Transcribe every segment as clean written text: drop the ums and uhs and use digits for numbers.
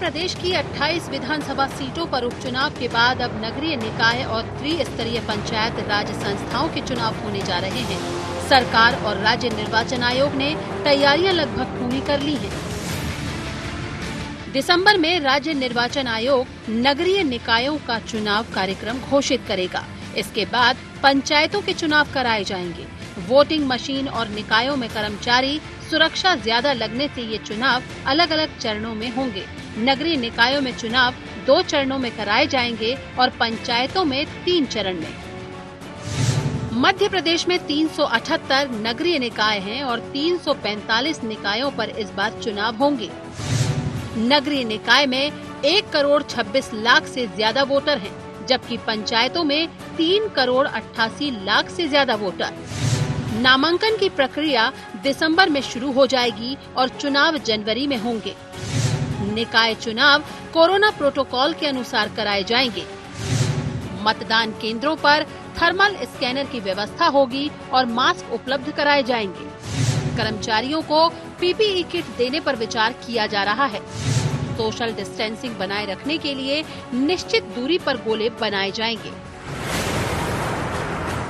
प्रदेश की 28 विधानसभा सीटों पर उपचुनाव के बाद अब नगरीय निकाय और त्रिस्तरीय पंचायत राज संस्थाओं के चुनाव होने जा रहे हैं। सरकार और राज्य निर्वाचन आयोग ने तैयारियां लगभग पूरी कर ली हैं। दिसंबर में राज्य निर्वाचन आयोग नगरीय निकायों का चुनाव कार्यक्रम घोषित करेगा। इसके बाद पंचायतों के चुनाव कराए जाएंगे। वोटिंग मशीन और निकायों में कर्मचारी सुरक्षा ज्यादा लगने से ये चुनाव अलग अलग चरणों में होंगे। नगरीय निकायों में चुनाव 2 चरणों में कराए जाएंगे और पंचायतों में 3 चरण में। मध्य प्रदेश में 378 नगरीय निकाय हैं और 345 निकायों पर इस बार चुनाव होंगे। नगरीय निकाय में 1 करोड़ 26 लाख से ज्यादा वोटर हैं, जबकि पंचायतों में 3 करोड़ 88 लाख से ज्यादा वोटर। नामांकन की प्रक्रिया दिसंबर में शुरू हो जाएगी और चुनाव जनवरी में होंगे। निकाय चुनाव कोरोना प्रोटोकॉल के अनुसार कराए जाएंगे। मतदान केंद्रों पर थर्मल स्कैनर की व्यवस्था होगी और मास्क उपलब्ध कराए जाएंगे। कर्मचारियों को पीपीई किट देने पर विचार किया जा रहा है। सोशल डिस्टेंसिंग बनाए रखने के लिए निश्चित दूरी पर गोले बनाए जाएंगे।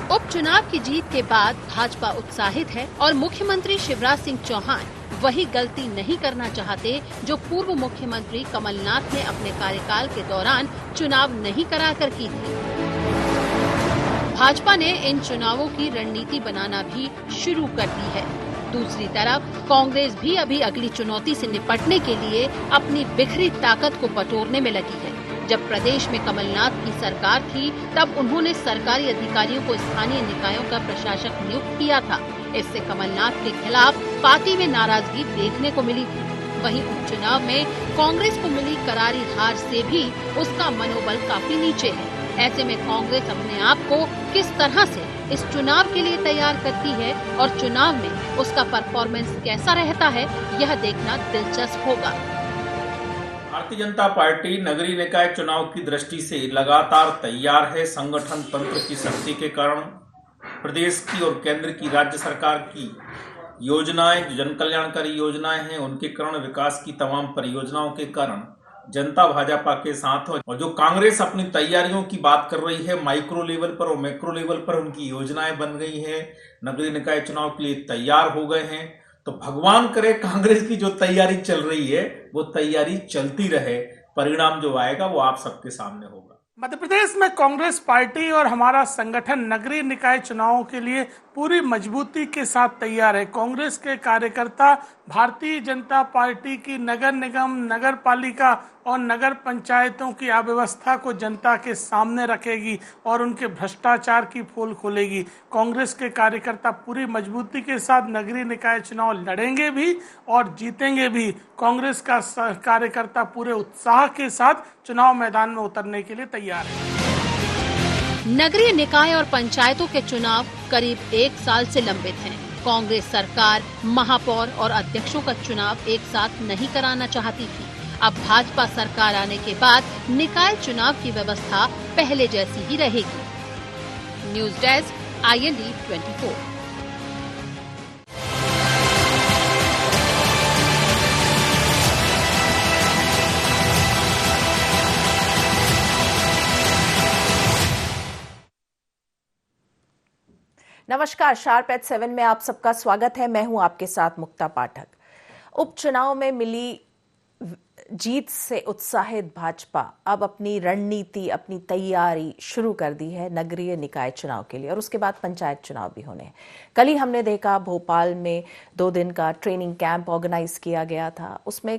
उपचुनाव की जीत के बाद भाजपा उत्साहित है और मुख्यमंत्री शिवराज सिंह चौहान वही गलती नहीं करना चाहते जो पूर्व मुख्यमंत्री कमलनाथ ने अपने कार्यकाल के दौरान चुनाव नहीं कराकर की थी। भाजपा ने इन चुनावों की रणनीति बनाना भी शुरू कर दी है। दूसरी तरफ कांग्रेस भी अभी अगली चुनौती से निपटने के लिए अपनी बिखरी ताकत को बटोरने में लगी है। जब प्रदेश में कमलनाथ की सरकार थी, तब उन्होंने सरकारी अधिकारियों को स्थानीय निकायों का प्रशासक नियुक्त किया था। इससे कमलनाथ के खिलाफ पार्टी में नाराजगी देखने को मिली थी। वहीं उपचुनाव में कांग्रेस को मिली करारी हार से भी उसका मनोबल काफी नीचे है। ऐसे में कांग्रेस अपने आप को किस तरह से इस चुनाव के लिए तैयार करती है और चुनाव में उसका परफॉर्मेंस कैसा रहता है, यह देखना दिलचस्प होगा। भारतीय जनता पार्टी नगरीय निकाय चुनाव की दृष्टि से लगातार तैयार है। संगठन तंत्र की शक्ति के कारण प्रदेश की और केंद्र की राज्य सरकार की योजनाएं, जो जन कल्याणकारी योजनाएं हैं, उनके कारण, विकास की तमाम परियोजनाओं के कारण जनता भाजपा के साथ है। और जो कांग्रेस अपनी तैयारियों की बात कर रही है, माइक्रो लेवल पर और मैक्रो लेवल पर उनकी योजनाएं बन गई हैं, नगरीय निकाय चुनाव के लिए तैयार हो गए हैं। तो भगवान करे कांग्रेस की जो तैयारी चल रही है वो तैयारी चलती रहे। परिणाम जो आएगा वो आप सबके सामने होगा। मध्य प्रदेश में कांग्रेस पार्टी और हमारा संगठन नगरीय निकाय चुनावों के लिए पूरी मजबूती के साथ तैयार है। कांग्रेस के कार्यकर्ता भारतीय जनता पार्टी की नगर निगम, नगर पालिका और नगर पंचायतों की अव्यवस्था को जनता के सामने रखेगी और उनके भ्रष्टाचार की पोल खोलेगी। कांग्रेस के कार्यकर्ता पूरी मजबूती के साथ नगरीय निकाय चुनाव लड़ेंगे भी और जीतेंगे भी। कांग्रेस का कार्यकर्ता पूरे उत्साह के साथ चुनाव मैदान में उतरने के लिए तैयार है। नगरीय निकाय और पंचायतों के चुनाव करीब 1 साल से लंबित हैं। कांग्रेस सरकार महापौर और अध्यक्षों का चुनाव एक साथ नहीं कराना चाहती थी। अब भाजपा सरकार आने के बाद निकाय चुनाव की व्यवस्था पहले जैसी ही रहेगी। News desk, IND 24। नमस्कार, शार्प एट 7 में आप सबका स्वागत है। मैं हूं आपके साथ मुक्ता पाठक। उपचुनाव में मिली जीत से उत्साहित भाजपा अब अपनी रणनीति, अपनी तैयारी शुरू कर दी है नगरीय निकाय चुनाव के लिए और उसके बाद पंचायत चुनाव भी होने हैं। कल ही हमने देखा भोपाल में 2 दिन का ट्रेनिंग कैंप ऑर्गेनाइज किया गया था। उसमें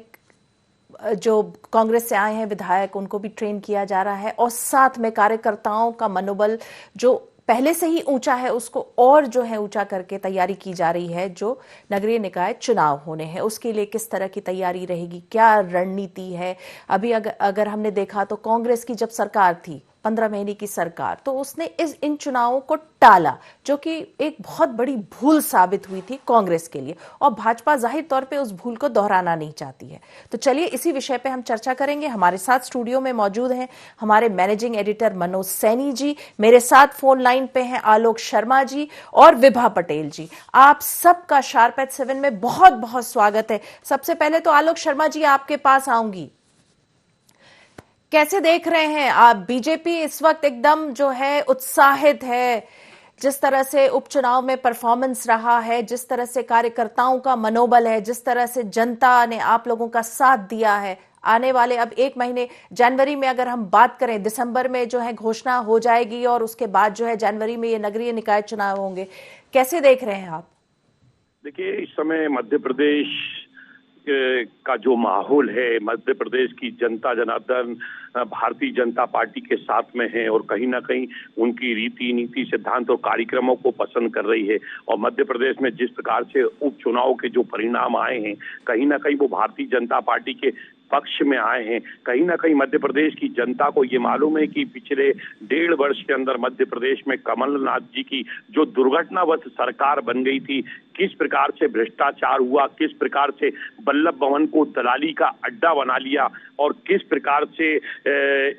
जो कांग्रेस से आए हैं विधायक, उनको भी ट्रेन किया जा रहा है और साथ में कार्यकर्ताओं का मनोबल जो पहले से ही ऊंचा है उसको और जो है ऊंचा करके तैयारी की जा रही है। जो नगरीय निकाय चुनाव होने हैं उसके लिए किस तरह की तैयारी रहेगी, क्या रणनीति है। अभी अगर हमने देखा तो कांग्रेस की जब सरकार थी 15 महीने की सरकार, तो उसने इन चुनावों को टाला, जो कि एक बहुत बड़ी भूल साबित हुई थी कांग्रेस के लिए और भाजपा जाहिर तौर पे उस भूल को दोहराना नहीं चाहती है। तो चलिए इसी विषय पे हम चर्चा करेंगे। हमारे साथ स्टूडियो में मौजूद हैं हमारे मैनेजिंग एडिटर मनोज सैनी जी, मेरे साथ फोन लाइन पे हैं आलोक शर्मा जी और विभा पटेल जी। आप सबका शार्प एट 7 में बहुत बहुत स्वागत है। सबसे पहले तो आलोक शर्मा जी आपके पास आऊंगी। कैसे देख रहे हैं आप? बीजेपी इस वक्त एकदम जो है उत्साहित है, जिस तरह से उपचुनाव में परफॉर्मेंस रहा है, जिस तरह से कार्यकर्ताओं का मनोबल है, जिस तरह से जनता ने आप लोगों का साथ दिया है। आने वाले अब 1 महीने, जनवरी में अगर हम बात करें, दिसंबर में जो है घोषणा हो जाएगी और उसके बाद जो है जनवरी में ये नगरीय निकाय चुनाव होंगे। कैसे देख रहे हैं आप? देखिए, इस समय मध्य प्रदेश का जो माहौल है, मध्य प्रदेश की जनता जनार्दन भारतीय जनता पार्टी के साथ में है और कहीं ना कहीं उनकी रीति नीति सिद्धांत और कार्यक्रमों को पसंद कर रही है। और मध्य प्रदेश में जिस प्रकार से उपचुनाव के जो परिणाम आए हैं, कहीं ना कहीं वो भारतीय जनता पार्टी के पक्ष में आए हैं। कहीं ना कहीं मध्य प्रदेश की जनता को ये मालूम है कि पिछले 1.5 वर्ष के अंदर मध्य प्रदेश में कमलनाथ जी की जो दुर्घटनावश सरकार बन गई थी, किस प्रकार से भ्रष्टाचार हुआ, किस प्रकार से वल्लभ भवन को दलाली का अड्डा बना लिया और किस प्रकार से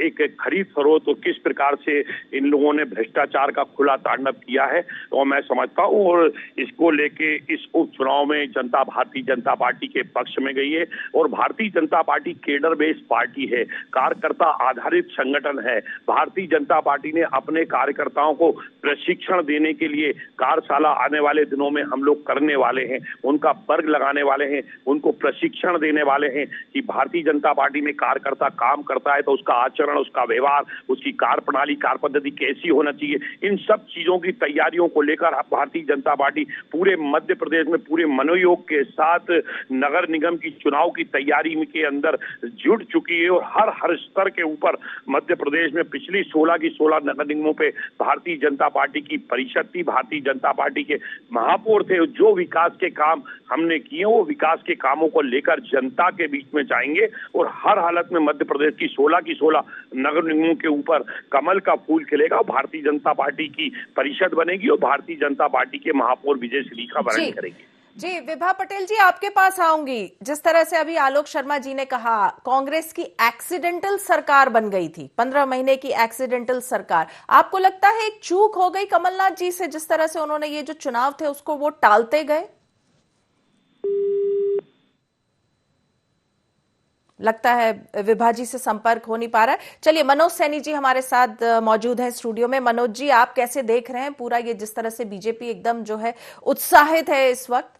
एक खरीद फरोख्त और किस प्रकार से इन लोगों ने भ्रष्टाचार का खुला तांडव किया है। और मैं समझता हूँ और इसको लेके इस उपचुनाव में जनता भारतीय जनता पार्टी के पक्ष में गई है। और Bharatiya Janata party cadre based party है, कार्यकर्ता आधारित संगठन है। भारतीय जनता पार्टी ने अपने कार्यकर्ताओं को प्रशिक्षण देने के लिए कार्यशाला आने वाले दिनों में हम लोग करने वाले हैं, उनका वर्ग लगाने वाले हैं, उनको प्रशिक्षण देने वाले हैं कि भारतीय जनता पार्टी में कार्यकर्ता काम करता है तो उसका आचरण, उसका व्यवहार, उसकी कार्य प्रणाली, कार्य पद्धति कैसी होना चाहिए। इन सब चीजों की तैयारियों को लेकर भारतीय जनता पार्टी पूरे मध्य प्रदेश में पूरे मनोयोग के साथ नगर निगम की चुनाव की तैयारी के अंदर जुट चुकी है। और हर स्तर के ऊपर मध्य प्रदेश में पिछली 16 की 16 नगर निगमों पे भारतीय जनता पार्टी की परिषद थी, भारतीय जनता पार्टी के महापौर थे। जो विकास के काम हमने किए वो विकास के कामों को लेकर जनता के बीच में जाएंगे और हर हालत में मध्य प्रदेश की 16 की 16 नगर निगमों के ऊपर कमल का फूल खिलेगा। भारतीय जनता पार्टी की परिषद बनेगी और भारतीय जनता पार्टी के महापौर विजय श्रीखा वरण करेंगे। जी, विभा पटेल जी, आपके पास आऊंगी। जिस तरह से अभी आलोक शर्मा जी ने कहा, कांग्रेस की एक्सीडेंटल सरकार बन गई थी, 15 महीने की एक्सीडेंटल सरकार। आपको लगता है एक चूक हो गई कमलनाथ जी से, जिस तरह से उन्होंने ये जो चुनाव थे उसको वो टालते गए? लगता है विभा जी से संपर्क हो नहीं पा रहा है। चलिए, मनोज सैनी जी हमारे साथ मौजूद है स्टूडियो में। मनोज जी, आप कैसे देख रहे हैं पूरा ये, जिस तरह से बीजेपी एकदम जो है उत्साहित है इस वक्त?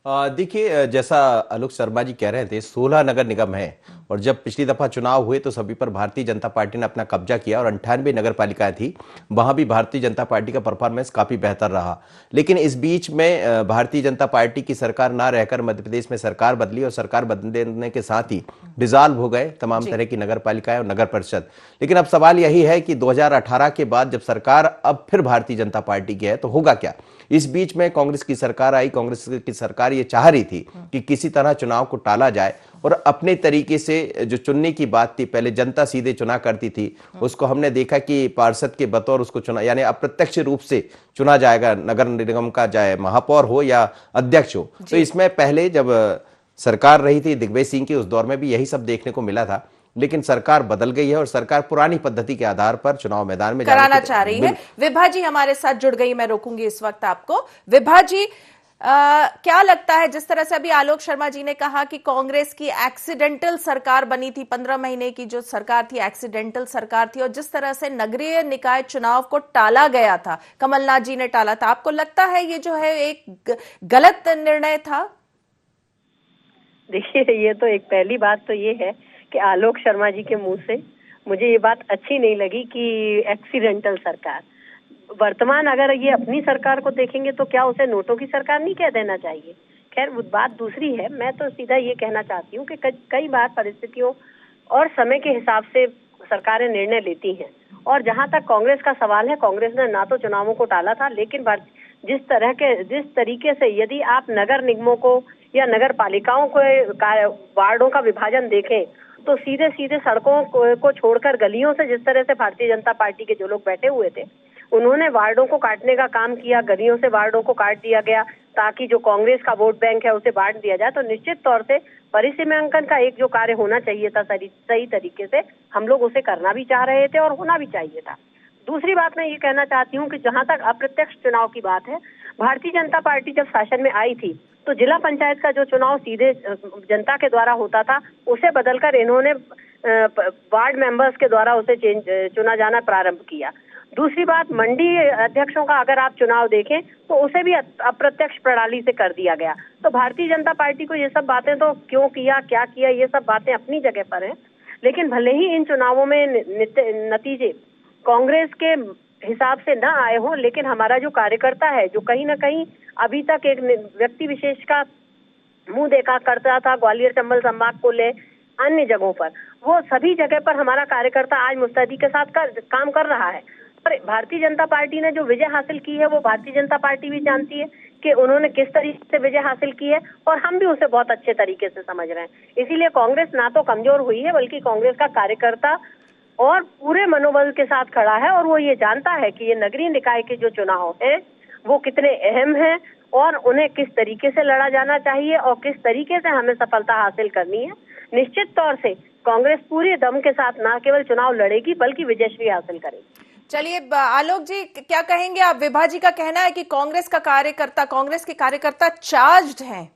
देखिए, जैसा आलोक शर्मा जी कह रहे थे, 16 नगर निगम है और जब पिछली दफा चुनाव हुए तो सभी पर भारतीय जनता पार्टी ने अपना कब्जा किया और 98 नगर पालिकाएं थी, वहां भी भारतीय जनता पार्टी का परफॉर्मेंस काफी बेहतर रहा। लेकिन इस बीच में भारतीय जनता पार्टी की सरकार ना रहकर मध्य प्रदेश में सरकार बदली और सरकार बदलने के साथ ही डिसॉल्व हो गए तमाम तरह की नगर पालिकाएं और नगर परिषद। लेकिन अब सवाल यही है कि 2018 के बाद जब सरकार अब फिर भारतीय जनता पार्टी की है तो होगा क्या? इस बीच में कांग्रेस की सरकार आई। कांग्रेस की सरकार ये चाह रही थी कि किसी तरह चुनाव को टाला जाए और अपने तरीके से जो चुनने की बात थी, पहले जनता सीधे चुना करती थी, उसको हमने देखा कि पार्षद के बतौर उसको चुना, यानी अप्रत्यक्ष रूप से चुना जाएगा, नगर निगम का चाहे महापौर हो या अध्यक्ष हो। तो इसमें पहले जब सरकार रही थी दिग्विजय सिंह की, उस दौर में भी यही सब देखने को मिला था। लेकिन सरकार बदल गई है और सरकार पुरानी पद्धति के आधार पर चुनाव मैदान में कराना चाह रही है। विभा जी हमारे साथ जुड़ गई, मैं रोकूंगी इस वक्त आपको। विभा जी, क्या लगता है, जिस तरह से अभी आलोक शर्मा जी ने कहा कि कांग्रेस की एक्सीडेंटल सरकार बनी थी, 15 महीने की जो सरकार थी एक्सीडेंटल सरकार थी, और जिस तरह से नगरीय निकाय चुनाव को टाला गया था, कमलनाथ जी ने टाला था, आपको लगता है ये जो है एक गलत निर्णय था? देखिए, ये तो एक पहली बात तो ये है कि आलोक शर्मा जी के मुंह से मुझे ये बात अच्छी नहीं लगी कि एक्सीडेंटल सरकार। वर्तमान अगर ये अपनी सरकार को देखेंगे तो क्या उसे नोटों की सरकार नहीं कह देना चाहिए? खैर, वो बात दूसरी है। मैं तो सीधा ये कहना चाहती हूँ कि कई बार परिस्थितियों और समय के हिसाब से सरकारें निर्णय लेती हैं। और जहाँ तक कांग्रेस का सवाल है, कांग्रेस ने ना तो चुनावों को टाला था, लेकिन जिस तरीके से यदि आप नगर निगमों को या नगर पालिकाओं को वार्डों का विभाजन देखें तो सीधे सीधे सड़कों को छोड़कर गलियों से जिस तरह से भारतीय जनता पार्टी के जो लोग बैठे हुए थे उन्होंने वार्डों को काटने का काम किया, गलियों से वार्डों को काट दिया गया ताकि जो कांग्रेस का वोट बैंक है उसे बांट दिया जाए। तो निश्चित तौर से परिसीमांकन का एक जो कार्य होना चाहिए था सही तरीके से, हम लोग उसे करना भी चाह रहे थे और होना भी चाहिए था। दूसरी बात मैं ये कहना चाहती हूँ कि जहां तक अप्रत्यक्ष चुनाव की बात है, भारतीय जनता पार्टी जब शासन में आई थी तो जिला पंचायत का जो चुनाव सीधे जनता के द्वारा होता था, उसे बदलकर इन्होंने वार्ड मेंबर्स के द्वारा उसे चुना जाना प्रारंभ किया। दूसरी बात, मंडी अध्यक्षों का अगर आप चुनाव देखें तो उसे भी अप्रत्यक्ष प्रणाली से कर दिया गया। तो भारतीय जनता पार्टी को ये सब बातें तो क्यों किया, क्या किया, ये सब बातें अपनी जगह पर हैं, लेकिन भले ही इन चुनावों में नतीजे कांग्रेस के हिसाब से न आए हो, लेकिन हमारा जो कार्यकर्ता है, जो कहीं ना कहीं अभी तक एक व्यक्ति विशेष का मुंह देखा करता था, ग्वालियर चंबल संभाग को ले अन्य जगहों पर, वो सभी जगह पर हमारा कार्यकर्ता आज मुस्तैदी के साथ काम कर रहा है। और भारतीय जनता पार्टी ने जो विजय हासिल की है, वो भारतीय जनता पार्टी भी जानती है कि उन्होंने किस तरीके से विजय हासिल की है, और हम भी उसे बहुत अच्छे तरीके से समझ रहे हैं। इसीलिए कांग्रेस ना तो कमजोर हुई है, बल्कि कांग्रेस का कार्यकर्ता और पूरे मनोबल के साथ खड़ा है, और वो ये जानता है कि ये नगरीय निकाय के जो चुनाव हैं वो कितने अहम हैं और उन्हें किस तरीके से लड़ा जाना चाहिए और किस तरीके से हमें सफलता हासिल करनी है। निश्चित तौर से कांग्रेस पूरे दम के साथ न केवल चुनाव लड़ेगी बल्कि विजयश्री हासिल करेगी। चलिए आलोक जी, क्या कहेंगे आप? विभा जी का कहना है कि कांग्रेस के कार्यकर्ता चार्ज्ड हैं।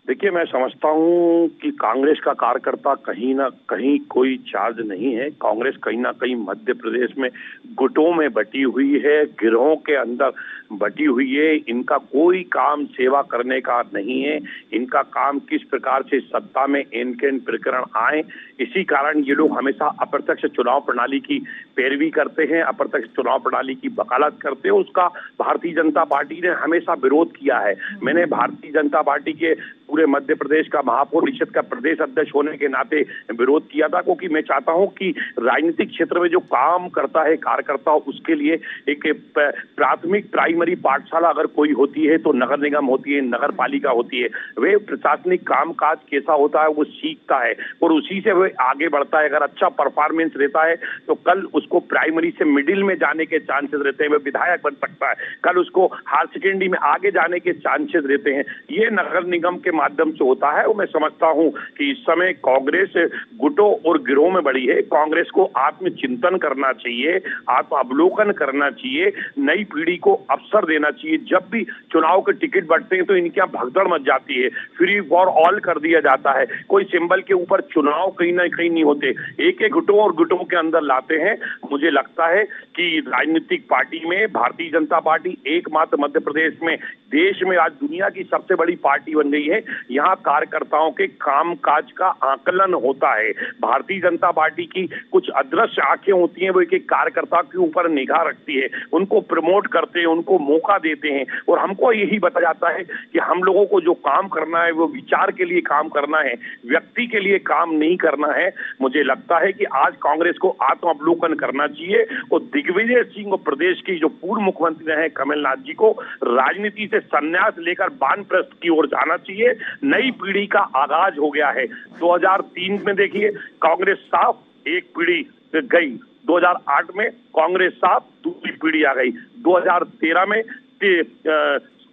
देखिए, मैं समझता हूं कि कांग्रेस का कार्यकर्ता कहीं ना कहीं कोई चार्ज नहीं है। कांग्रेस कहीं ना कहीं मध्य प्रदेश में गुटों में बटी हुई है, गिरोहों के अंदर बटी हुई है। इनका कोई काम सेवा करने का नहीं है। इनका काम किस प्रकार से सत्ता में इनके प्रकरण आए, इसी कारण ये लोग हमेशा अप्रत्यक्ष चुनाव प्रणाली की पैरवी करते हैं, अप्रत्यक्ष चुनाव प्रणाली की वकालत करते हैं। उसका भारतीय जनता पार्टी ने हमेशा विरोध किया है। मैंने भारतीय जनता पार्टी के पूरे मध्य प्रदेश का महापौर परिषद का प्रदेश अध्यक्ष होने के नाते विरोध किया था, क्योंकि मैं चाहता हूं कि राजनीतिक क्षेत्र में जो काम करता है कार्यकर्ता, उसके लिए एक प्राथमिक प्राइमरी पाठशाला अगर कोई होती है तो नगर निगम होती है, नगर पालिका होती है। वे प्रशासनिक कामकाज कैसा होता है वो सीखता है और उसी से वह आगे बढ़ता है। अगर अच्छा परफॉर्मेंस रहता है तो कल उसको प्राइमरी से मिडिल में जाने के चांसेस रहते हैं, वह विधायक बन सकता है। कल उसको हायर सेकेंडरी में आगे जाने के चांसेस रहते हैं। ये नगर निगम के माध्यम से होता है। और मैं समझता हूं कि इस समय कांग्रेस गुटों और गिरोह में बढ़ी है। कांग्रेस को आत्मचिंतन करना चाहिए, आत्म अवलोकन करना चाहिए, नई पीढ़ी को अवसर देना चाहिए। जब भी चुनाव के टिकट बढ़ते हैं तो इनके यहाँ भगदड़ मच जाती है, फ्री फॉर ऑल कर दिया जाता है। कोई सिंबल के ऊपर चुनाव कहीं ना कहीं नहीं होते, एक एक गुटों और गुटों के अंदर लाते हैं। मुझे लगता है कि राजनीतिक पार्टी में भारतीय जनता पार्टी एकमात्र मध्य प्रदेश में, देश में आज दुनिया की सबसे बड़ी पार्टी बन गई है। यहाँ कार्यकर्ताओं के कामकाज का आकलन होता है। भारतीय जनता पार्टी की कुछ अदृश्य आंखें होती हैं, वो एक एक कार्यकर्ता के ऊपर निगाह रखती है, उनको प्रमोट करते हैं, उनको मौका देते हैं। और हमको यही बताया जाता है कि हम लोगों को जो काम करना है वो विचार के लिए काम करना है, व्यक्ति के लिए काम नहीं करना है। मुझे लगता है कि आज कांग्रेस को आत्म अवलोकन करना चाहिए और दिग्विजय सिंह और प्रदेश की जो पूर्व मुख्यमंत्री रहे कमलनाथ जी को राजनीति से संन्यास लेकर वानप्रस्थ की ओर जाना चाहिए। नई पीढ़ी का आगाज हो गया है। 2003 में देखिए कांग्रेस साफ, एक पीढ़ी गई। 2008 में कांग्रेस साफ, दूसरी पीढ़ी आ गई। 2013 में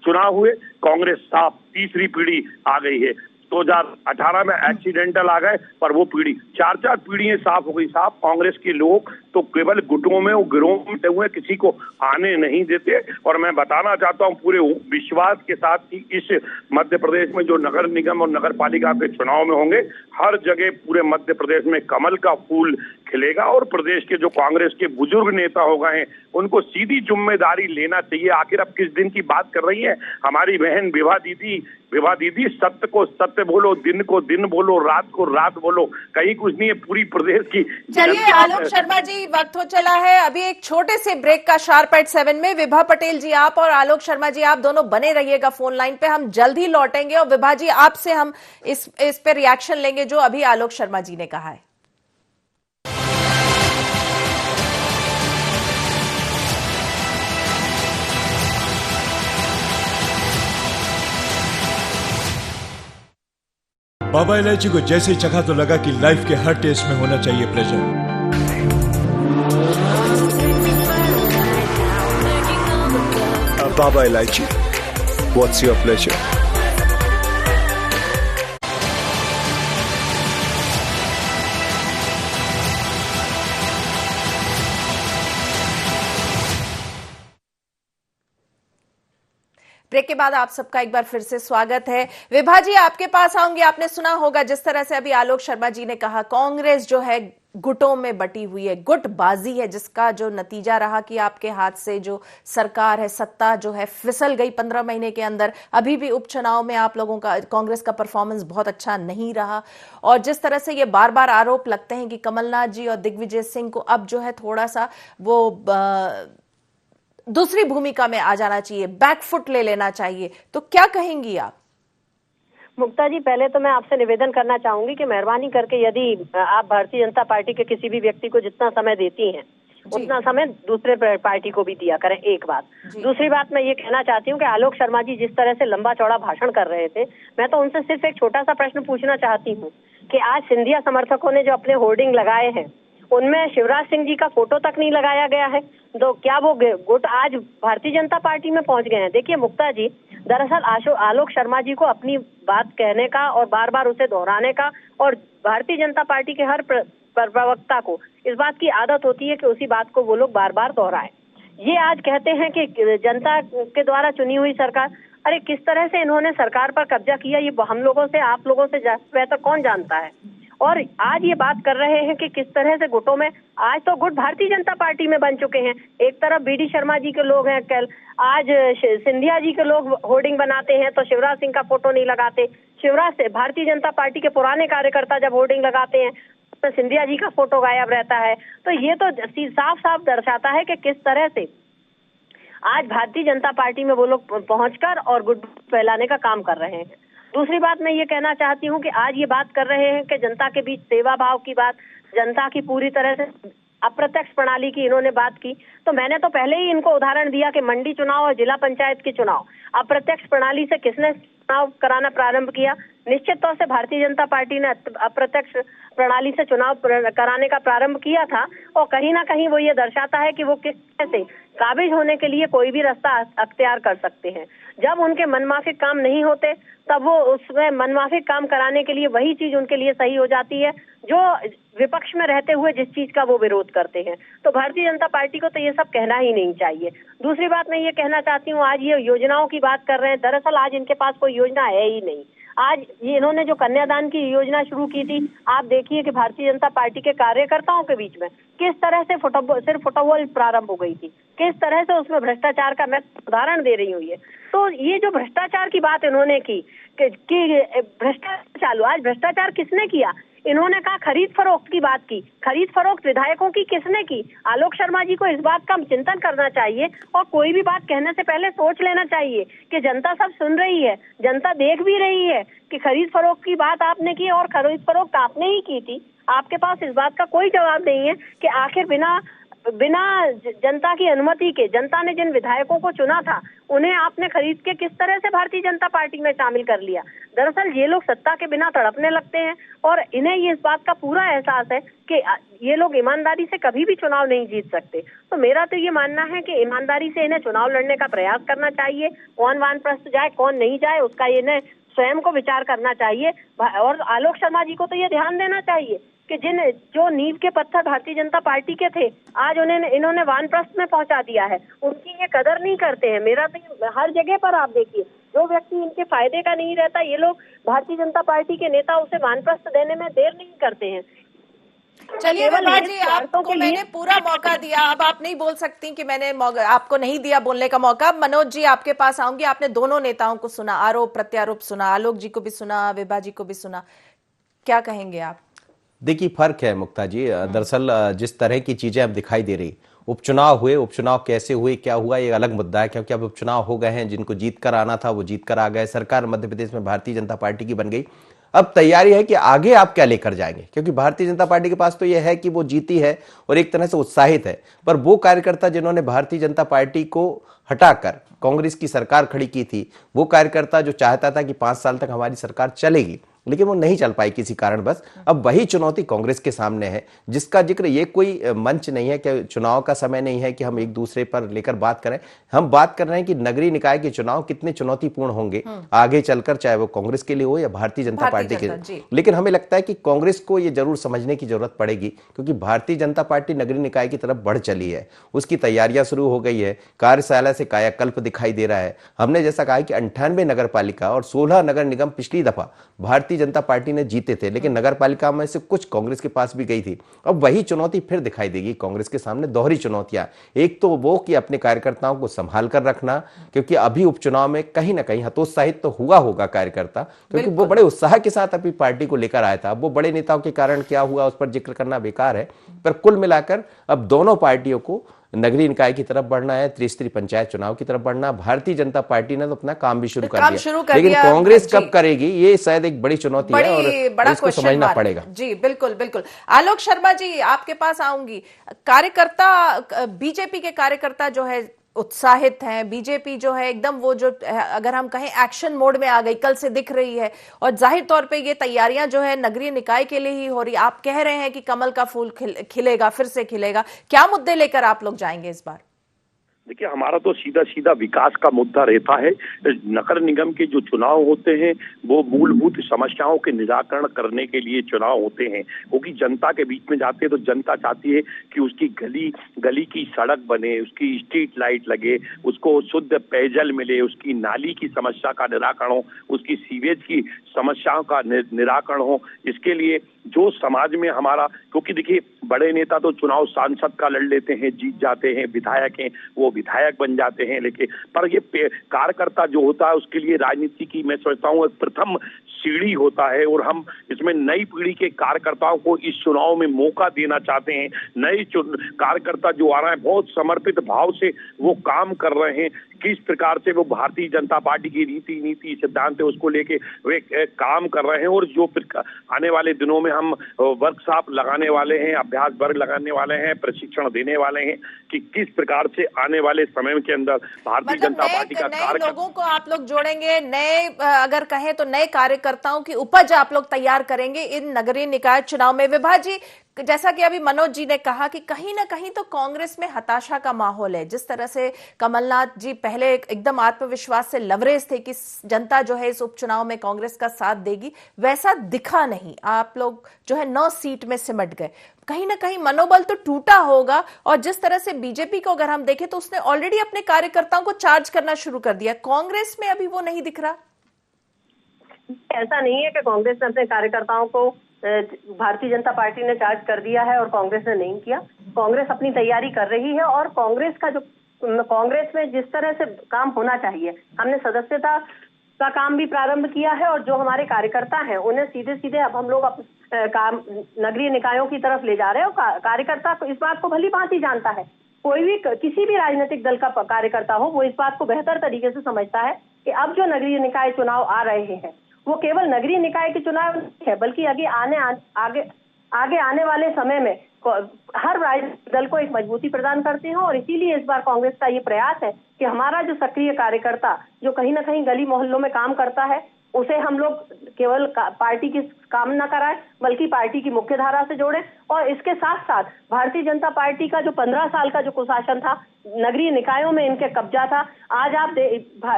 चुनाव हुए, कांग्रेस साफ, तीसरी पीढ़ी आ गई है। 2018 में एक्सीडेंटल आ गए, पर वो पीढ़ी, चार चार पीढ़ियां साफ हो गई। साफ कांग्रेस के लोग तो केवल गुटों में और गिरोह में बैठे हुए, किसी को आने नहीं देते। और मैं बताना चाहता हूं पूरे विश्वास के साथ कि इस मध्य प्रदेश में जो नगर निगम और नगर पालिका के चुनाव में होंगे, हर जगह पूरे मध्य प्रदेश में कमल का फूल खिलेगा। और प्रदेश के जो कांग्रेस के बुजुर्ग नेता हो गए हैं, उनको सीधी जिम्मेदारी लेना चाहिए। आखिर अब किस दिन की बात कर रही है हमारी बहन विभा दीदी, सत्य को सत्य बोलो, दिन को दिन बोलो, रात को रात बोलो, कहीं कुछ नहीं है पूरी प्रदेश की। चलिए आलोक शर्मा जी, वक्त हो चला है। अभी एक छोटे से ब्रेक का शार्प एट 7 में विभा पटेल जी आप और आलोक शर्मा जी आप दोनों बने रहिएगा फोन लाइन पे। हम जल्द ही लौटेंगे और विभा जी आपसे हम इस पे रिएक्शन लेंगे जो अभी आलोक शर्मा जी ने कहा है। बाबा इलायची को जैसे ही चखा तो लगा कि लाइफ के हर टेस्ट में होना चाहिए प्लेजर। बाबा इलायची, व्हाट्स योर प्लेजर? ब्रेक के बाद आप सबका एक बार फिर से स्वागत है। विभा जी, आपके पास आऊंगी। आपने सुना होगा जिस तरह से अभी आलोक शर्मा जी ने कहा, कांग्रेस जो है गुटों में बटी हुई है, गुटबाजी है, जिसका जो नतीजा रहा कि आपके हाथ से जो सरकार है, सत्ता जो है फिसल गई 15 महीने के अंदर। अभी भी उपचुनाव में आप लोगों का, कांग्रेस का परफॉर्मेंस बहुत अच्छा नहीं रहा, और जिस तरह से ये बार बार आरोप लगते हैं कि कमलनाथ जी और दिग्विजय सिंह को अब जो है थोड़ा सा वो दूसरी भूमिका में आ जाना चाहिए, बैकफुट ले लेना चाहिए, तो क्या कहेंगी आप? मुक्ता जी, पहले तो मैं आपसे निवेदन करना चाहूंगी कि मेहरबानी करके यदि आप भारतीय जनता पार्टी के किसी भी व्यक्ति को जितना समय देती हैं उतना समय दूसरे पार्टी को भी दिया करें, एक बात। दूसरी बात मैं ये कहना चाहती हूँ कि आलोक शर्मा जी जिस तरह से लंबा चौड़ा भाषण कर रहे थे, मैं तो उनसे सिर्फ एक छोटा सा प्रश्न पूछना चाहती हूँ कि आज सिंधिया समर्थकों ने जो अपने होर्डिंग लगाए हैं उनमें शिवराज सिंह जी का फोटो तक नहीं लगाया गया है, तो क्या वो गुट आज भारतीय जनता पार्टी में पहुंच गए हैं? देखिए मुक्ता जी, दरअसल आलोक शर्मा जी को अपनी बात कहने का और बार बार उसे दोहराने का, और भारतीय जनता पार्टी के हर प्रवक्ता को इस बात की आदत होती है कि उसी बात को वो लोग बार बार दोहराएं। ये आज कहते हैं कि जनता के द्वारा चुनी हुई सरकार, अरे किस तरह से इन्होंने सरकार पर कब्जा किया ये हम लोगों से, आप लोगों से बेहतर कौन जानता है। और आज ये बात कर रहे हैं कि किस तरह से गुटों में, आज तो गुट भारतीय जनता पार्टी में बन चुके हैं। एक तरफ बीडी शर्मा जी के लोग हैं, कल आज सिंधिया जी के लोग होर्डिंग बनाते हैं तो शिवराज सिंह का फोटो नहीं लगाते। शिवराज से भारतीय जनता पार्टी के पुराने कार्यकर्ता जब होर्डिंग लगाते हैं तो सिंधिया जी का फोटो गायब रहता है। तो ये तो साफ साफ दर्शाता है कि किस तरह से आज भारतीय जनता पार्टी में वो लोग पहुंचकर और गुट फैलाने का काम कर रहे हैं। दूसरी बात मैं ये कहना चाहती हूँ कि आज ये बात कर रहे हैं कि जनता के बीच सेवा भाव की बात, जनता की पूरी तरह से अप्रत्यक्ष प्रणाली की इन्होंने बात की, तो मैंने तो पहले ही इनको उदाहरण दिया कि मंडी चुनाव और जिला पंचायत के चुनाव अप्रत्यक्ष प्रणाली से किसने चुनाव कराना प्रारंभ किया? निश्चित तौर से भारतीय जनता पार्टी ने अप्रत्यक्ष प्रणाली से चुनाव कराने का प्रारंभ किया था, और कहीं ना कहीं वो ये दर्शाता है कि वो किस तरह से काबिज होने के लिए कोई भी रास्ता अख्तियार कर सकते हैं। जब उनके मनमाफिक काम नहीं होते तब वो उसमें मनमाफिक काम कराने के लिए वही चीज उनके लिए सही हो जाती है जो विपक्ष में रहते हुए जिस चीज का वो विरोध करते हैं। तो भारतीय जनता पार्टी को तो ये सब कहना ही नहीं चाहिए। दूसरी बात मैं ये कहना चाहती हूँ, आज ये योजनाओं की बात कर रहे हैं, दरअसल आज इनके पास कोई योजना है ही नहीं। आज ये इन्होंने जो कन्यादान की योजना शुरू की थी, आप देखिए कि भारतीय जनता पार्टी के कार्यकर्ताओं के बीच में किस तरह से सिर्फ फुटबॉल प्रारंभ हो गई थी, किस तरह से उसमें भ्रष्टाचार का मैं उदाहरण दे रही हूँ। ये तो ये जो भ्रष्टाचार की बात इन्होंने की कि भ्रष्टाचार चालू, आज भ्रष्टाचार किसने किया? इन्होंने कहा खरीद फरोख्त की बात की, खरीद फरोख्त विधायकों की किसने की? आलोक शर्मा जी को इस बात का चिंतन करना चाहिए और कोई भी बात कहने से पहले सोच लेना चाहिए कि जनता सब सुन रही है, जनता देख भी रही है कि खरीद फरोख्त की बात आपने की और खरीद फरोख्त आपने ही की थी। आपके पास इस बात का कोई जवाब नहीं है कि आखिर बिना जनता की अनुमति के जनता ने जिन विधायकों को चुना था उन्हें आपने खरीद के किस तरह से भारतीय जनता पार्टी में शामिल कर लिया। दरअसल ये लोग सत्ता के बिना तड़पने लगते हैं और इन्हें ये इस बात का पूरा एहसास है कि ये लोग ईमानदारी से कभी भी चुनाव नहीं जीत सकते। तो मेरा तो ये मानना है कि ईमानदारी से इन्हें चुनाव लड़ने का प्रयास करना चाहिए। कौन वानप्रस्थ जाए कौन नहीं जाए उसका इन्हें स्वयं को विचार करना चाहिए। और आलोक शर्मा जी को तो ये ध्यान देना चाहिए कि जो नींव के पत्थर भारतीय जनता पार्टी के थे आज इन्होंने वानप्रस्थ में पहुंचा दिया है, उनकी ये कदर नहीं करते हैं। मेरा तो हर जगह पर आप देखिए, जो व्यक्ति इनके फायदे का नहीं रहता ये लोग भारतीय जनता पार्टी के नेता उसे वानप्रस्थ देने में देर नहीं करते हैं। चलिए विभा जी, आपको मैंने पूरा मौका दिया, अब आप नहीं बोल सकती कि मैंने आपको नहीं दिया बोलने का मौका। मनोज जी, आपके पास आऊंगी। आपने दोनों नेताओं को सुना, आरोप प्रत्यारोप सुना, आलोक जी को भी सुना, विभा जी को भी सुना, क्या कहेंगे आप? देखिए फर्क है मुक्ता जी, दरअसल जिस तरह की चीजें अब दिखाई दे रही, उपचुनाव हुए, उपचुनाव कैसे हुए क्या हुआ ये अलग मुद्दा है, क्योंकि अब उपचुनाव हो गए हैं, जिनको जीत कर आना था वो जीत कर आ गए, सरकार मध्य प्रदेश में भारतीय जनता पार्टी की बन गई। अब तैयारी है कि आगे आप क्या लेकर जाएंगे, क्योंकि भारतीय जनता पार्टी के पास तो यह है कि वो जीती है और एक तरह से उत्साहित है, पर वो कार्यकर्ता जिन्होंने भारतीय जनता पार्टी को हटाकर कांग्रेस की सरकार खड़ी की थी, वो कार्यकर्ता जो चाहता था कि 5 साल तक हमारी सरकार चलेगी, लेकिन वो नहीं चल पाई किसी कारणवश। अब वही चुनौती कांग्रेस के सामने है, जिसका जिक्र ये कोई मंच नहीं है कि चुनाव का समय नहीं है कि हम एक दूसरे पर लेकर बात करें। हम बात कर रहे हैं कि नगरीय निकाय के चुनाव कितने चुनौतीपूर्ण होंगे आगे चलकर, चाहे वो कांग्रेस के लिए हो या भारतीय जनता पार्टी के लिए। लेकिन हमें लगता है कि कांग्रेस को ये जरूर समझने की जरूरत पड़ेगी, क्योंकि भारतीय जनता पार्टी नगरीय निकाय की तरफ बढ़ चली है, उसकी तैयारियां शुरू हो गई है, कार्यशाला से कायाकल्प दिखाई दे रहा है। हमने जैसा कहा कि 98 नगर पालिका और 16 नगर निगम पिछली दफा भारतीय जनता पार्टी ने जीते थे, लेकिन नगर पालिका में से कुछ कांग्रेस के पास भी गई थी। अब वही चुनौती फिर दिखाई देगी कांग्रेस के सामने, दोहरी चुनौतियां। एक तो वो कि अपने कार्यकर्ताओं को संभाल कर रखना, क्योंकि अभी उपचुनाव में कहीं ना कहीं हतोत्साहित तो हुआ होगा कार्यकर्ता, क्योंकि वो बड़े उत्साह के साथ अपनी पार्टी को लेकर आया था। अब वो बड़े नेताओं के कारण क्या हुआ उस पर जिक्र करना बेकार है, पर कुल मिलाकर अब दोनों पार्टियों को नगरीय निकाय की तरफ बढ़ना है, त्रिस्तरीय पंचायत चुनाव की तरफ बढ़ना। भारतीय जनता पार्टी ने तो अपना काम भी शुरू कर दिया, लेकिन कांग्रेस कब करेगी ये शायद एक बड़ी चुनौती है और इसको समझना पड़ेगा। जी बिल्कुल बिल्कुल। आलोक शर्मा जी, आपके पास आऊंगी। कार्यकर्ता, बीजेपी के कार्यकर्ता जो है उत्साहित हैं, बीजेपी जो है एकदम वो जो अगर हम कहें एक्शन मोड में आ गई, कल से दिख रही है, और जाहिर तौर पे ये तैयारियां जो है नगरीय निकाय के लिए ही हो रही। आप कह रहे हैं कि कमल का फूल खिलेगा, फिर से खिलेगा। क्या मुद्दे लेकर आप लोग जाएंगे इस बार? देखिए, हमारा तो सीधा सीधा विकास का मुद्दा रहता है। नगर निगम के जो चुनाव होते हैं वो मूलभूत समस्याओं के निराकरण करने के लिए चुनाव होते हैं, क्योंकि जनता के बीच में जाते हैं तो जनता चाहती है कि उसकी गली की सड़क बने, उसकी स्ट्रीट लाइट लगे, उसको शुद्ध पेयजल मिले, उसकी नाली की समस्या का निराकरण हो, उसकी सीवेज की समस्याओं का निराकरण हो। इसके लिए जो समाज में हमारा, क्योंकि देखिए बड़े नेता तो चुनाव सांसद का लड़ लेते हैं, जीत जाते हैं, विधायक हैं वो विधायक बन जाते हैं, लेकिन पर ये कार्यकर्ता जो होता है उसके लिए राजनीति की मैं समझता हूँ प्रथम सीढ़ी होता है, और हम इसमें नई पीढ़ी के कार्यकर्ताओं को इस चुनाव में मौका देना चाहते हैं। नए कार्यकर्ता जो आ रहे हैं बहुत समर्पित भाव से वो काम कर रहे हैं, किस प्रकार से वो भारतीय जनता पार्टी की नीति सिद्धांत है उसको लेके वे काम कर रहे हैं, और जो आने वाले दिनों में हम वर्कशॉप लगाने वाले हैं, अभ्यास वर्ग लगाने वाले हैं, प्रशिक्षण देने वाले हैं कि किस प्रकार से आने वाले समय के अंदर भारतीय जनता पार्टी का नए लोगों को आप लोग जोड़ेंगे, नए अगर कहें तो नए कार्यकर्ताओं की उपज आप लोग तैयार करेंगे इन नगरीय निकाय चुनाव में। विभा जी, जैसा कि अभी मनोज जी ने कहा कि कहीं ना कहीं तो कांग्रेस में हताशा का माहौल है। जिस तरह से कमलनाथ जी पहले एकदम आत्मविश्वास से लवरेज थे कि जनता जो है इस उपचुनाव में कांग्रेस का साथ देगी, वैसा दिखा नहीं। आप लोग जो है 9 सीट में सिमट गए, कहीं ना कहीं मनोबल तो टूटा होगा। और जिस तरह से बीजेपी को अगर हम देखें तो उसने ऑलरेडी अपने कार्यकर्ताओं को चार्ज करना शुरू कर दिया, कांग्रेस में अभी वो नहीं दिख रहा। ऐसा नहीं है कि कांग्रेस ने अपने कार्यकर्ताओं को भारतीय जनता पार्टी ने चार्ज कर दिया है और कांग्रेस ने नहीं किया। कांग्रेस अपनी तैयारी कर रही है, और कांग्रेस में जिस तरह से काम होना चाहिए, हमने सदस्यता का काम भी प्रारंभ किया है, और जो हमारे कार्यकर्ता हैं उन्हें सीधे सीधे अब हम लोग काम नगरीय निकायों की तरफ ले जा रहे हैं। और कार्यकर्ता इस बात को भली भांति जानता है, कोई भी किसी भी राजनीतिक दल का कार्यकर्ता हो वो इस बात को बेहतर तरीके से समझता है कि अब जो नगरीय निकाय चुनाव आ रहे हैं वो केवल नगरीय निकाय के चुनाव नहीं है, बल्कि आगे आने वाले समय में हर राजनीतिक दल को एक मजबूती प्रदान करते हैं। और इसीलिए इस बार कांग्रेस का ये प्रयास है कि हमारा जो सक्रिय कार्यकर्ता जो कहीं ना कहीं गली मोहल्लों में काम करता है, उसे हम लोग केवल पार्टी की काम न कराएं, बल्कि पार्टी की मुख्य धारा से जोड़ें। और इसके साथ साथ भारतीय जनता पार्टी का जो 15 साल का जो कुशासन था, नगरीय निकायों में इनके कब्जा था, आज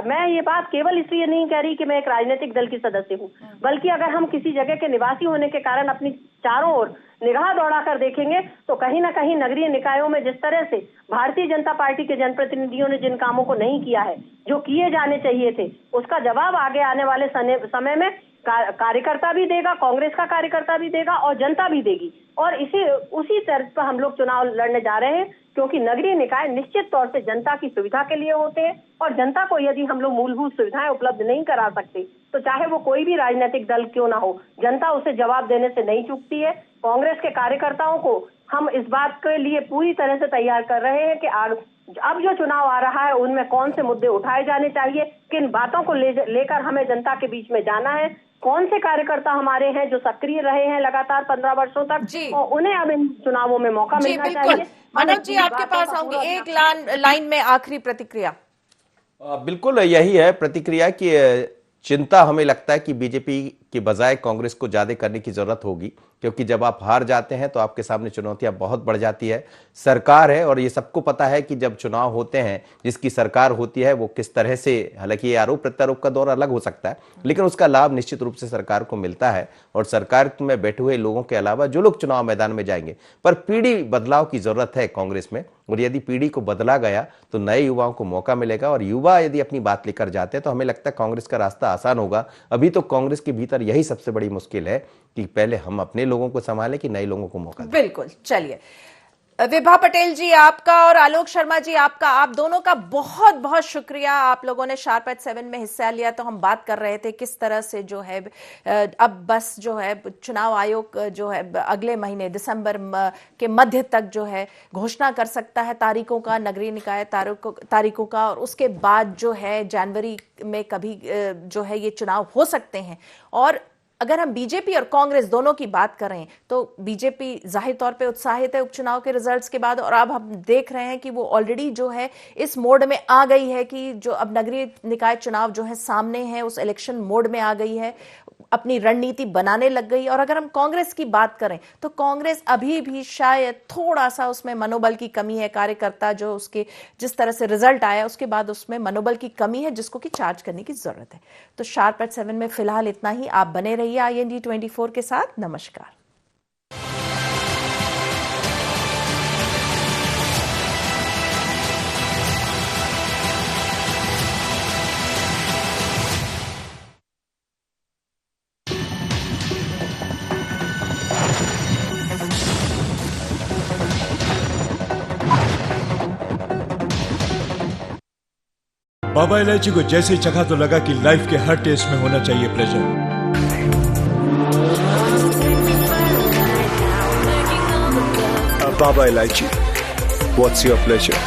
मैं ये बात केवल इसलिए नहीं कह रही कि मैं एक राजनीतिक दल की सदस्य हूँ, बल्कि अगर हम किसी जगह के निवासी होने के कारण अपनी चारों ओर निगाह दौड़ा कर देखेंगे तो कहीं ना कहीं नगरीय निकायों में जिस तरह से भारतीय जनता पार्टी के जनप्रतिनिधियों ने जिन कामों को नहीं किया है, जो किए जाने चाहिए थे, उसका जवाब आगे आने वाले समय में कार्यकर्ता भी देगा, कांग्रेस का कार्यकर्ता भी देगा और जनता भी देगी। और उसी तर्ज पर हम लोग चुनाव लड़ने जा रहे हैं, क्योंकि नगरीय निकाय निश्चित तौर से जनता की सुविधा के लिए होते हैं, और जनता को यदि हम लोग मूलभूत सुविधाएं उपलब्ध नहीं करा सकते तो चाहे वो कोई भी राजनीतिक दल क्यों ना हो, जनता उसे जवाब देने से नहीं चूकती है। कांग्रेस के कार्यकर्ताओं को हम इस बात के लिए पूरी तरह से तैयार कर रहे हैं कि अब जो चुनाव आ रहा है उनमें कौन से मुद्दे उठाए जाने चाहिए, किन बातों को लेकर हमें जनता के बीच में जाना है, कौन से कार्यकर्ता हमारे हैं जो सक्रिय रहे हैं लगातार 15 वर्षों तक, और उन्हें अब इन चुनावों में मौका मिलना चाहिए। मनोज जी, आपके पास आऊंगी, एक लाइन में आखिरी प्रतिक्रिया। बिल्कुल यही है प्रतिक्रिया कि चिंता हमें लगता है कि बीजेपी के बजाय कांग्रेस को ज्यादा करने की जरूरत होगी, क्योंकि जब आप हार जाते हैं तो आपके सामने चुनौतियां बहुत बढ़ जाती है। सरकार है और ये सबको पता है कि जब चुनाव होते हैं, जिसकी सरकार होती है वो किस तरह से, हालांकि ये आरोप प्रत्यारोप का दौर अलग हो सकता है, लेकिन उसका लाभ निश्चित रूप से सरकार को मिलता है। और सरकार में बैठे हुए लोगों के अलावा जो लोग चुनाव मैदान में जाएंगे, पर पीढ़ी बदलाव की जरूरत है कांग्रेस में, और यदि पीढ़ी को बदला गया तो नए युवाओं को मौका मिलेगा। और युवा यदि अपनी बात लेकर जाते हैं तो हमें लगता है कांग्रेस का रास्ता आसान होगा। अभी तो कांग्रेस के भीतर यही सबसे बड़ी मुश्किल है कि पहले हम अपने लोगों को संभालें कि नए लोगों को मौका दें। बिल्कुल। चलिए, विभा पटेल जी आपका और आलोक शर्मा जी आपका, आप दोनों का बहुत बहुत शुक्रिया। आप लोगों ने शार्प एट 7 में हिस्सा लिया। तो हम बात कर रहे थे किस तरह से जो है अब बस जो है चुनाव आयोग जो है अगले महीने दिसंबर के मध्य तक जो है घोषणा कर सकता है तारीखों का, नगरीय निकाय तारीखों का, और उसके बाद जो है जनवरी में कभी जो है ये चुनाव हो सकते हैं। और अगर हम बीजेपी और कांग्रेस दोनों की बात करें तो बीजेपी जाहिर तौर पे उत्साहित है उपचुनाव के रिजल्ट्स के बाद, और अब हम देख रहे हैं कि वो ऑलरेडी जो है इस मोड में आ गई है कि जो अब नगरीय निकाय चुनाव जो है सामने है, उस इलेक्शन मोड में आ गई है, अपनी रणनीति बनाने लग गई। और अगर हम कांग्रेस की बात करें तो कांग्रेस अभी भी शायद थोड़ा सा उसमें मनोबल की कमी है। कार्यकर्ता जो उसके जिस तरह से रिजल्ट आया उसके बाद उसमें मनोबल की कमी है, जिसको कि चार्ज करने की जरूरत है। तो शार्प एट 7 में फिलहाल इतना ही। आप बने रहिए IND 24 के साथ। नमस्कार। बाबा इलायची को जैसे ही चखा तो लगा कि लाइफ के हर टेस्ट में होना चाहिए pleasure. Baba Ilaichi, what's your pleasure?